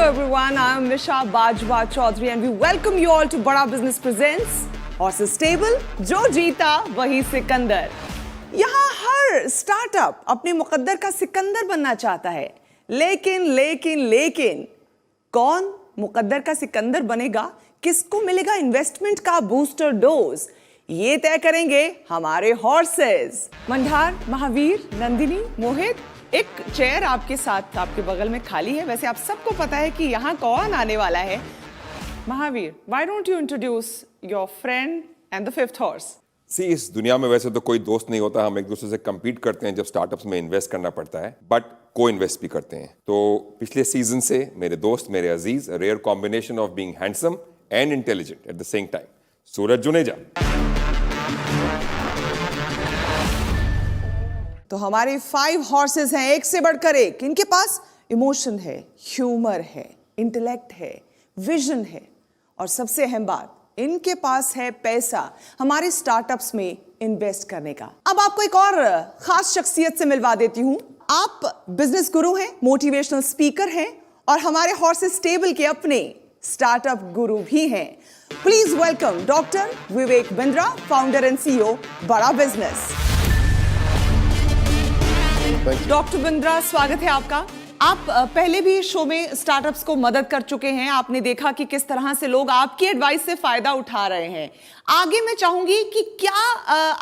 everyone. I am Misha Bajwa Chaudhary and we welcome you all to Bada Business Presents Horses Stable, जो जीता वही सिकंदर। यहाँ हर startup अपने मुकद्दर का सिकंदर बनना चाहता है, लेकिन कौन मुकद्दर का सिकंदर बनेगा, किसको मिलेगा इन्वेस्टमेंट का बूस्टर डोज, ये तय करेंगे हमारे हॉर्सेस। मंडार, महावीर, नंदिनी, मोहित, एक चेयर आपके साथ आपके बगल में खाली है। वैसे आप सबको पता है कि यहाँ कौन आने वाला है। Mahavir, why don't you introduce your friend and the fifth horse? सी इस दुनिया में वैसे तो कोई दोस्त नहीं होता, हम एक दूसरे से compete करते हैं जब स्टार्टअप्स में इन्वेस्ट करना पड़ता है, बट को इन्वेस्ट भी करते हैं। तो पिछले सीजन से मेरे दोस्त, मेरे अजीज, rare combination of being handsome and intelligent at the same time, Suraj Juneja. तो हमारे 5 हॉर्सेस हैं, एक से बढ़कर एक। इनके पास इमोशन है, ह्यूमर है, इंटेलेक्ट है, विजन है और सबसे अहम बात, इनके पास है पैसा हमारे स्टार्टअप्स में इन्वेस्ट करने का। अब आपको एक और खास शख्सियत से मिलवा देती हूं। आप बिजनेस गुरु हैं, मोटिवेशनल स्पीकर हैं और हमारे हॉर्सेस स्टेबल के अपने स्टार्टअप गुरु भी हैं। Please welcome doctor Vivek Bindra, founder and CEO बड़ा बिजनेस। डॉक्टर बिंद्रा, स्वागत है आपका। आप पहले भी शो में स्टार्टअप्स को मदद कर चुके हैं। आपने देखा कि किस तरह से लोग आपकी एडवाइस से फायदा उठा रहे हैं। आगे मैं चाहूंगी कि क्या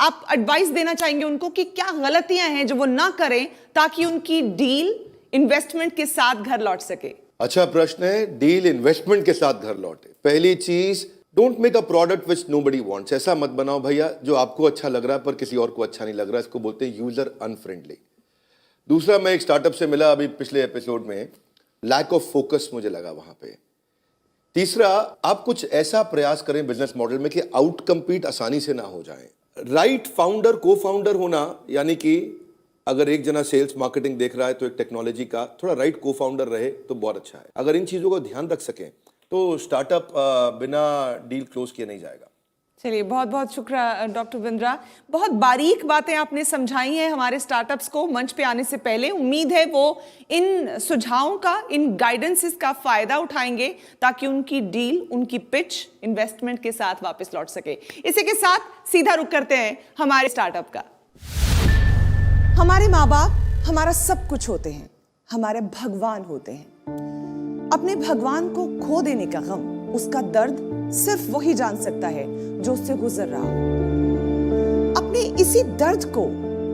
आप एडवाइस देना चाहेंगे उनको कि क्या गलतियां हैं जो वो ना करें ताकि उनकी डील इन्वेस्टमेंट के साथ घर लौट सके। अच्छा प्रश्न है। डील इन्वेस्टमेंट के साथ घर लौटे। पहली चीज, don't make a product which nobody wants. ऐसा मत बनाओ भैया जो आपको अच्छा लग रहा है पर किसी और को अच्छा नहीं लग रहा। इसको बोलते हैं यूजर अनफ्रेंडली। दूसरा, मैं एक स्टार्टअप से मिला अभी पिछले एपिसोड में, लैक ऑफ फोकस मुझे लगा वहां पे। तीसरा, आप कुछ ऐसा प्रयास करें बिजनेस मॉडल में कि आउट कम्पीट आसानी से ना हो जाए। राइट फाउंडर, को फाउंडर होना, यानी कि अगर एक जना सेल्स मार्केटिंग देख रहा है तो एक टेक्नोलॉजी का थोड़ा राइट को फाउंडर रहे तो बहुत अच्छा है। अगर इन चीजों को ध्यान रख सकें तो स्टार्टअप बिना डील क्लोज किए नहीं जाएगा। चलिए, बहुत बहुत शुक्रिया डॉक्टर बिंद्रा। बहुत बारीक बातें आपने समझाई हैं हमारे स्टार्टअप्स को मंच पे आने से पहले। उम्मीद है वो इन सुझावों का, इन गाइडेंसेस का फायदा उठाएंगे ताकि उनकी डील, उनकी पिच इन्वेस्टमेंट के साथ वापस लौट सके। इसी के साथ सीधा रुख करते हैं हमारे स्टार्टअप का। हमारे माँ बाप हमारा सब कुछ होते हैं, हमारे भगवान होते हैं। अपने भगवान को खो देने का गम, उसका दर्द सिर्फ वही जान सकता है जो उससे गुजर रहा हो। अपने इसी दर्द को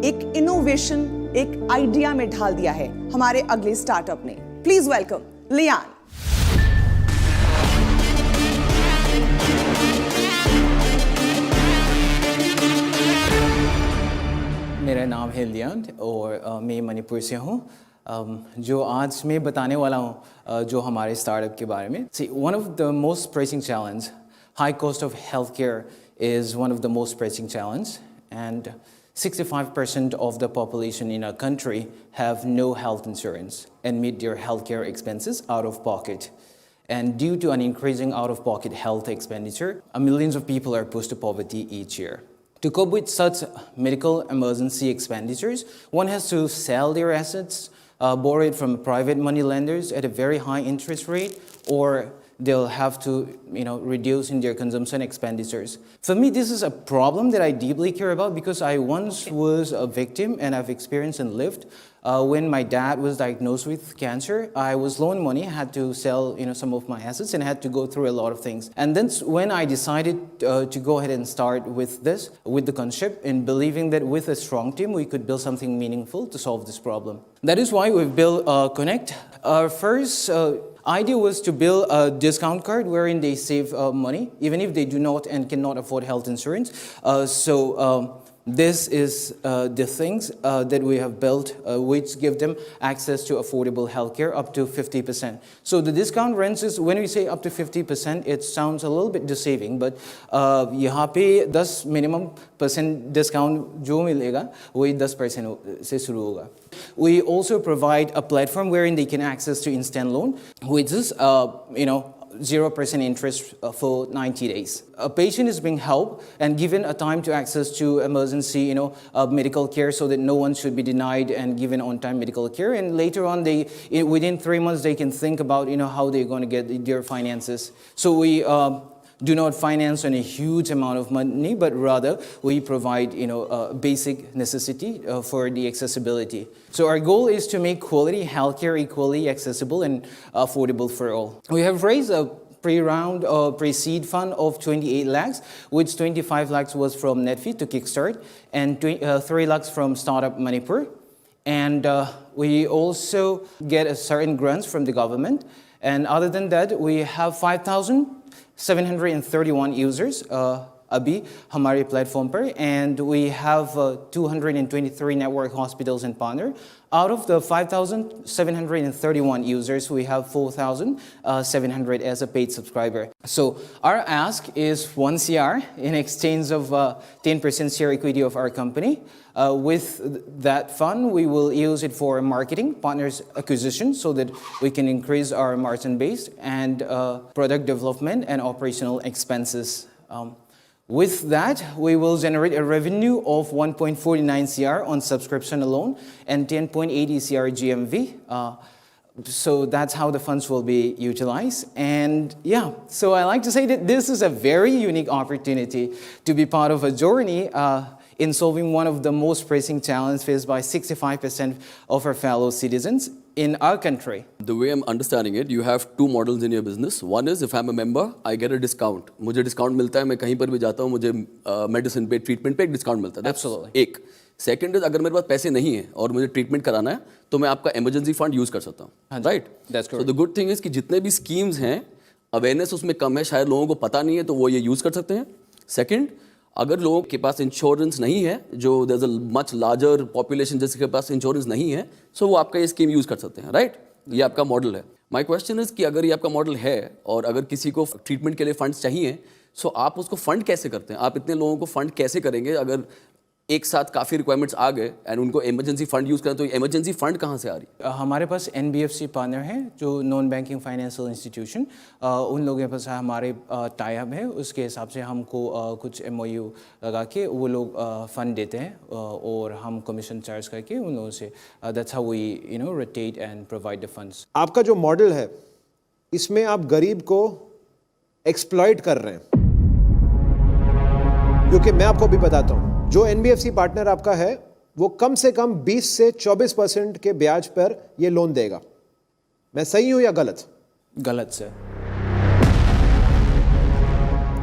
एक इनोवेशन, एक आइडिया में ढाल दिया है हमारे अगले स्टार्टअप ने। Please welcome Lian. मेरा नाम है लियान और मैं मणिपुर से हूँ। जो आज मैं बताने वाला हूँ जो हमारे स्टार्टअप के बारे में। See, one of the most pressing challenge, high cost of healthcare is one of the most pressing challenge, and 65% of the population in our country have no health insurance and meet their healthcare expenses out of pocket. And due to an increasing out-of-pocket health expenditure, millions of people are pushed to poverty each year. To cope with such medical emergency expenditures, one has to sell their assets, borrow it from private money lenders at a very high interest rate, or they'll have to, reduce in their consumption expenditures. For me, this is a problem that I deeply care about because I once was a victim and I've experienced and lived. When my dad was diagnosed with cancer, I was low on money, had to sell, some of my assets and had to go through a lot of things. And then when I decided to go ahead and start with this, with the concept and believing that with a strong team, we could build something meaningful to solve this problem. That is why we've built Connect. Our first idea was to build a discount card wherein they save money, even if they do not and cannot afford health insurance. This is the things that we have built which give them access to affordable healthcare up to 50%. So the discount range is, when we say up to 50%, it sounds a little bit deceiving, but यहाँ पे 10 minimum % discount जो मिलेगा वही 10% से शुरू होगा. We also provide a platform wherein they can access to instant loan, which is 0% interest for 90 days. A patient is being helped and given a time to access to emergency, medical care, so that no one should be denied and given on-time medical care. And later on, within 3 months, they can think about, how they're going to get their finances. So we do not finance on a huge amount of money, but rather we provide, a basic necessity for the accessibility. So our goal is to make quality healthcare equally accessible and affordable for all. We have raised a pre-round or pre-seed fund of 28 lakhs, which 25 lakhs was from Netfeed to Kickstart, and 3 lakhs from Startup Manipur. And we also get a certain grants from the government. And other than that, we have 5,731 users अभी हमारे platform पर, and we have 223 network hospitals and partner. Out of the 5,731 users, we have 4,700 as a paid subscriber. So our ask is 1 CR in exchange of 10% share equity of our company. With that fund, we will use it for marketing, partners acquisition, so that we can increase our margin base, and product development and operational expenses. With that, we will generate a revenue of 1.49 CR on subscription alone and 10.80 CR GMV. So that's how the funds will be utilized. And yeah, so I like to say that this is a very unique opportunity to be part of a journey in solving one of the most pressing challenges faced by 65% of our fellow citizens in our country. The way I'm understanding it, you have two models in your business. One is if I'm a member, I get a discount. मुझे discount मिलता है, मैं कहीं पर भी जाता हूँ, मुझे medicine पे, treatment पे एक discount मिलता है. That's Absolutely. एक. Second is अगर मेरे पास पैसे नहीं है और मुझे treatment कराना है, तो मैं आपका emergency fund use कर सकता हूँ. Right? That's correct. So the good thing is कि जितने भी schemes हैं, awareness उसमें कम है, शायद लोगों को पता नहीं है, तो वो ये use कर सकते हैं. Second, अगर लोगों के पास इंश्योरेंस नहीं है, जो there's a much larger population जिसके पास इंश्योरेंस नहीं है, so वो आपका ये स्कीम यूज़ कर सकते हैं, राइट? ये आपका मॉडल है. माय क्वेश्चन इज कि अगर ये आपका मॉडल है और अगर किसी को ट्रीटमेंट के लिए फंड्स चाहिए, सो आप उसको फंड कैसे करते हैं? आप इतने लोगों को फंड कैसे करेंगे अगर एक साथ काफ़ी रिक्वायरमेंट्स आ गए एंड उनको इमरजेंसी फंड यूज़ करें, तो इमरजेंसी फंड कहाँ से आ रही है? हमारे पास NBFC पार्टनर है, जो नॉन बैंकिंग फाइनेंशियल इंस्टीट्यूशन, उन लोगों के पास हमारे टाई अप है. उसके हिसाब से हमको कुछ MOU लगा के वो लोग फंड देते हैं और हम कमीशन चार्ज करके उन लोगों से that's how we rotate and provide the funds. आपका जो मॉडल है, इसमें आप गरीब को एक्सप्लॉइट कर रहे हैं, क्योंकि मैं आपको भी बताता हूं, जो NBFC पार्टनर आपका है वो कम से कम 20 से 24% के ब्याज पर ये लोन देगा. मैं सही हूं या गलत? गलत सर.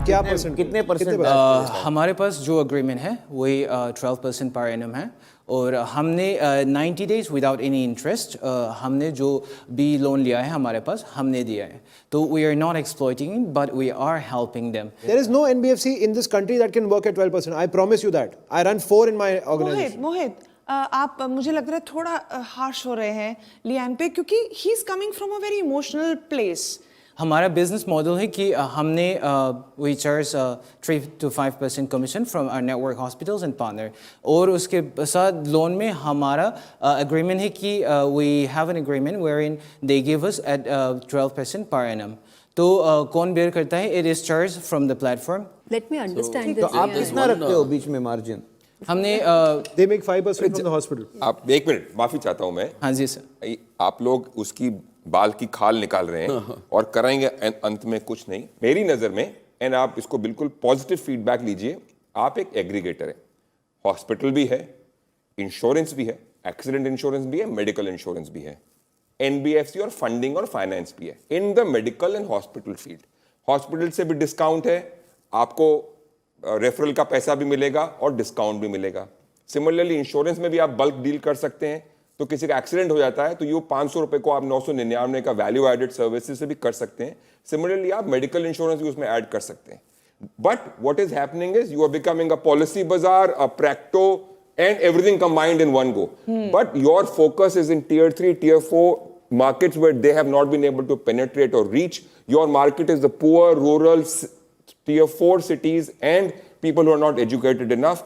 क्या परसेंट? कितने परसेंट? हमारे पास जो अग्रीमेंट है वही 12% पर एनम है, और हमने 90 डेज विदाउट एनी इंटरेस्ट हमने जो भी लोन लिया है हमारे पास हमने दिया है. तो we are not exploiting but we are helping them. There is no NBFC in this country that can work at 12%. I promise you that. I run 4 in my organization. मोहित, आप मुझे लग रहा है थोड़ा हार्श हो रहे हैं लियान पे, क्योंकि he is coming from a very emotional place. हमारा बिजनेस मॉडल है कि हमने we charge 3 to 5% commission from our network hospitals and partner, और उसके साथ लोन में हमारा एग्रीमेंट है कि we have an agreement wherein they give us at 12% per annum. तो कौन बेयर करता है? It is charge from the platform. Let me understand तो आप कितना रखते हो बीच में मार्जिन? हमने They make 5% from the hospital. आप एक मिनट, माफी चाहता हूं मैं. हाँ जी सर. आप लोग उसकी बाल की खाल निकाल रहे हैं और कराएंगे अंत में कुछ नहीं. मेरी नजर में, एंड आप इसको बिल्कुल पॉजिटिव फीडबैक लीजिए, आप एक एग्रीगेटर है. हॉस्पिटल भी है, इंश्योरेंस भी है, एक्सीडेंट इंश्योरेंस भी है, मेडिकल इंश्योरेंस भी है, NBFC और फंडिंग और फाइनेंस भी है in the medical and hospital field. Hospital से भी डिस्काउंट है, आपको रेफरल का पैसा भी मिलेगा और डिस्काउंट भी मिलेगा. सिमिलरली इंश्योरेंस में भी आप बल्क डील कर सकते हैं. तो किसी का एक्सीडेंट हो जाता है तो ये 500 रुपए को आप 999 का वैल्यू एडेड सर्विसेज से भी कर सकते हैं. सिमिलरली आप मेडिकल इंश्योरेंस भी उसमें ऐड कर सकते हैं. But what is happening is you are becoming a Policybazaar, a Practo, and everything combined in one go. But your focus is in tier 3, tier 4 markets where they have not been able to penetrate or reach. Your market is the poor, rural, tier 4 cities and people who are not educated enough.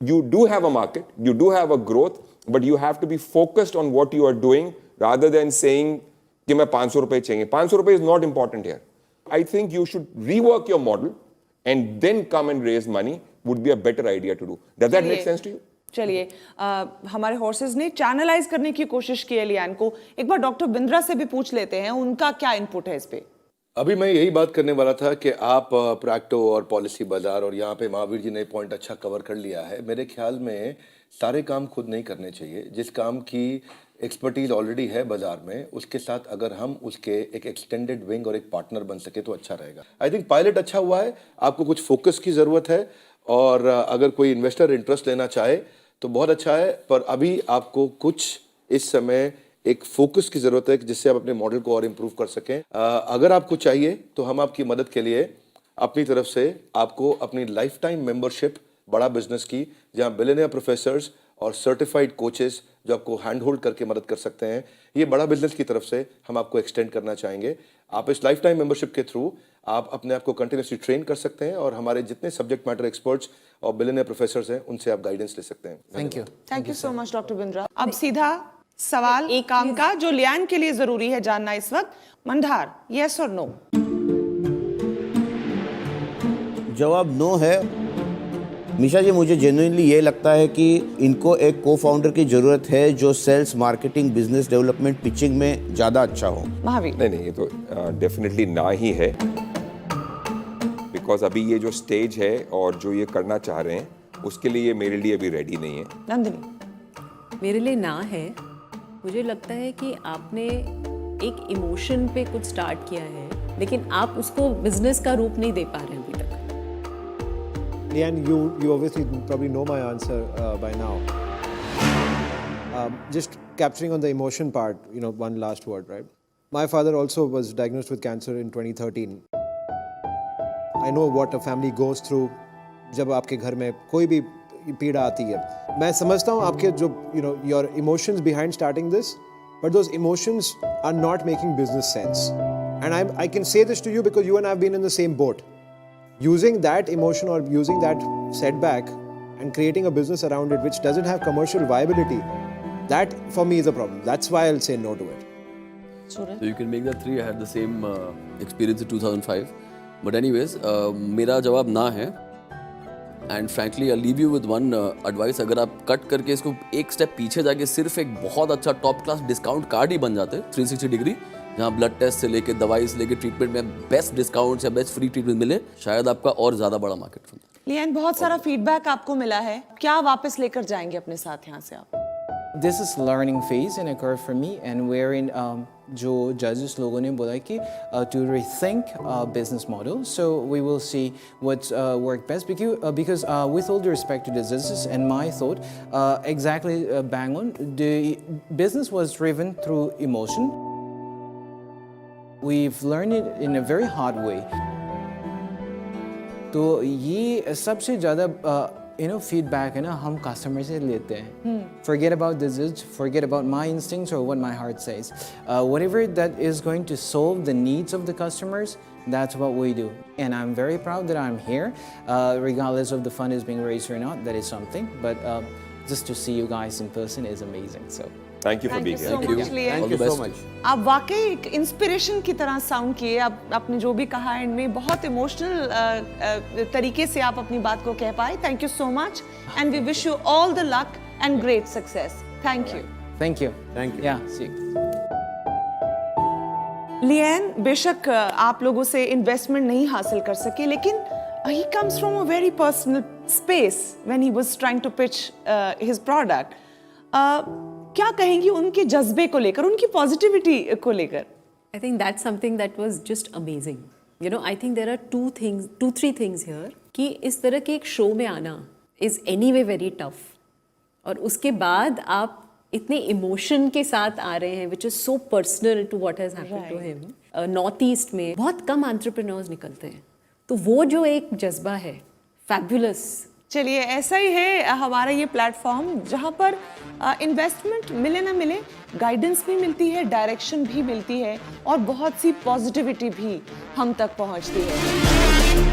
You do have a market, you do have a growth, but you have to be focused on what you are doing rather than saying कि मैं 500 रुपए चाहिए. 500 रुपए is not important here. I think you should rework your model and then come and raise money would be a better idea to do. Does that make sense to you? चलिए हमारे horses ने channelise करने की कोशिश की है Lian को। एक बार डॉक्टर बिंद्रा से भी पूछ लेते हैं उनका क्या इनपुट है इस पे। अभी मैं यही बात करने वाला था कि आप प्रैक्टो और पॉलिसी बाजार और यहाँ पे महावीर जी ने पॉइंट अच्छा कवर कर लिया है। मेरे ख्याल में सारे काम खुद नहीं करने चाहिए। जिस काम की एक्सपर्टीज ऑलरेडी है बाजार में, उसके साथ अगर हम उसके एक एक्सटेंडेड विंग और एक पार्टनर बन सके तो अच्छा रहेगा। आई थिंक पायलट अच्छा हुआ है, आपको कुछ फोकस की ज़रूरत है, और अगर कोई इन्वेस्टर इंटरेस्ट लेना चाहे तो बहुत अच्छा है, पर अभी आपको कुछ इस समय एक फोकस की ज़रूरत है जिससे आप अपने मॉडल को और इम्प्रूव कर सकें। अगर आपको चाहिए तो हम आपकी मदद के लिए अपनी तरफ से आपको अपनी लाइफ टाइम मेंबरशिप बड़ा बिजनेस की, जहां बिलियनियर प्रोफेसर्स और सर्टिफाइड कोचेस जो आपको हैंड होल्ड करके मदद कर सकते हैं, ये बड़ा बिजनेस की तरफ से हम आपको एक्सटेंड करना चाहेंगे। आप इस लाइफ टाइम मेंबरशिप के थ्रू आप अपने आप को कंटिन्यूसली ट्रेन कर सकते हैं और हमारे जितने सब्जेक्ट मैटर एक्सपर्ट्स और बिलियनियर प्रोफेसर्स हैं उनसे आप गाइडेंस ले सकते हैं। Thank you so much doctor Bindra. अब सीधा सवाल एक काम का जो लियान के लिए जरूरी है जानना इस वक्त, मंडार, यस और नो? जवाब नो है। मिशा जी, मुझे जेन्युइनली ये लगता है कि इनको एक को फाउंडर की ज़रूरत है जो sales, marketing, business development, pitching में ज़्यादा अच्छा हो। महावीर? नहीं, ये तो डेफिनेटली ना ही है, बिकॉज अभी ये जो स्टेज है और जो ये करना चाह रहे हैं उसके लिए ये मेरे लिए अभी रेडी नहीं है। नंदिनी? मेरे लिए ना है। मुझे लगता है कि आपने एक इमोशन पे कुछ स्टार्ट किया है, लेकिन आप उसको बिजनेस का रूप नहीं दे पा रहे हैं अभी तक। Lian, you obviously probably know my answer by now. Just capturing on the emotion part, one last word, right? My father also was diagnosed with cancer in 2013. I know what a family goes through जब आपके घर में कोई भी पीड़ा आती है। मैं समझता हूँ आपके जो your emotions behind starting this, but those emotions are not making business sense. And I can say this to you because you and I have been in the same boat. Using that emotion or using that setback and creating a business around it which doesn't have commercial viability, that for me is a problem. That's why I'll say no to it. So you can make that three. I had the same experience in 2005. But anyways, मेरा जवाब ना है. And frankly, I'll leave you with one advice. अगर आप cut करके इसको एक step पीछे जाके सिर्फ एक बहुत अच्छा टॉप क्लास डिस्काउंट कार्ड ही बन जाते 360 डिग्री, जहाँ ब्लड टेस्ट से लेके दवाई से लेके ट्रीटमेंट में बेस्ट डिस्काउंट्स या बेस्ट फ्री ट्रीटमेंट मिले, शायद आपका और ज़्यादा बड़ा मार्केट बनता है। लियान, बहुत सारा फीडबैक आपको मिला है, क्या वापस लेकर जाएंगे अपने साथ यहाँ से आप? This is learning phase and a curve for me, and wherein जो judges लोगों ने बोला कि to rethink business model, so we will see what's work best because with all due respect to the judges and my thought, exactly bang on, the business was driven through emotion. We've learned it in a very hard way. तो ये सबसे ज़्यादा feedback है ना हम customer से लेते हैं. Forget about the judge, forget about my instincts or what my heart says. Whatever that is going to solve the needs of the customers, that's what we do. And I'm very proud that I'm here, regardless of the fund is being raised or not. That is something. But just to see you guys in person is amazing. So. Thank you for being here. Thank you so much, Lian. Thank you so much. आप वाकई एक inspiration की तरह sound किए। आपने जो भी कहा एंड में बहुत इमोशनल तरीके से आप अपनी बात को कह पाए। Thank you so much and we wish you all the luck and great success. Thank you. Thank you. Thank you. Yeah, see you. Lian बेशक आप लोगों से इन्वेस्टमेंट नहीं हासिल कर सके, लेकिन he comes from a very personal space when he was trying to pitch his product. क्या कहेंगी उनके जज्बे को लेकर, उनकी पॉजिटिविटी को लेकर? I think that's something that was just amazing. I think there are two, three things here कि इस तरह के एक शो में आना is anyway very tough. और उसके बाद आप इतने इमोशन के साथ आ रहे हैं which is so personal to what has happened to him. North east में बहुत कम एंटरप्रेन्योर्स निकलते हैं, तो वो जो एक जज्बा है फैबुलस। चलिए ऐसा ही है हमारा ये प्लेटफॉर्म जहाँ पर इन्वेस्टमेंट मिले ना मिले गाइडेंस भी मिलती है, डायरेक्शन भी मिलती है और बहुत सी पॉजिटिविटी भी हम तक पहुँचती है।